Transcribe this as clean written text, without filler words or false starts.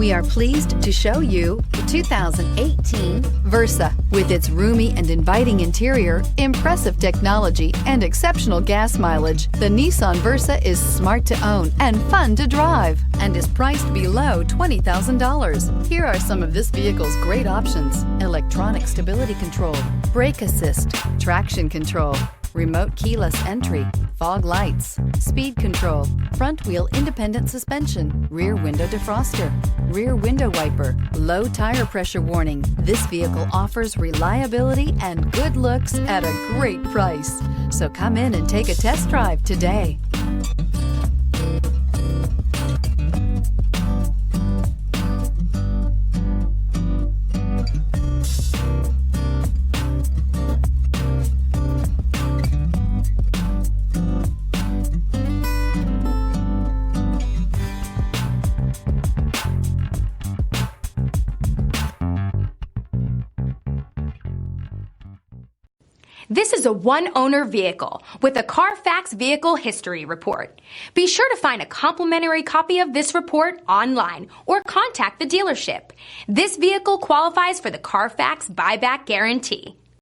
We are pleased to show you the 2018 Versa. With its roomy and inviting interior, impressive technology, and exceptional gas mileage, the Nissan Versa is smart to own and fun to drive and is priced below $20,000. Here are some of this vehicle's great options: electronic stability control, brake assist, traction control, remote keyless entry, fog lights, speed control, front wheel independent suspension, rear window defroster, rear window wiper, low tire pressure warning. This vehicle offers reliability and good looks at a great price. So come in and take a test drive today. This is a one-owner vehicle with a Carfax Vehicle History Report. Be sure to find a complimentary copy of this report online or contact the dealership. This vehicle qualifies for the Carfax Buyback Guarantee.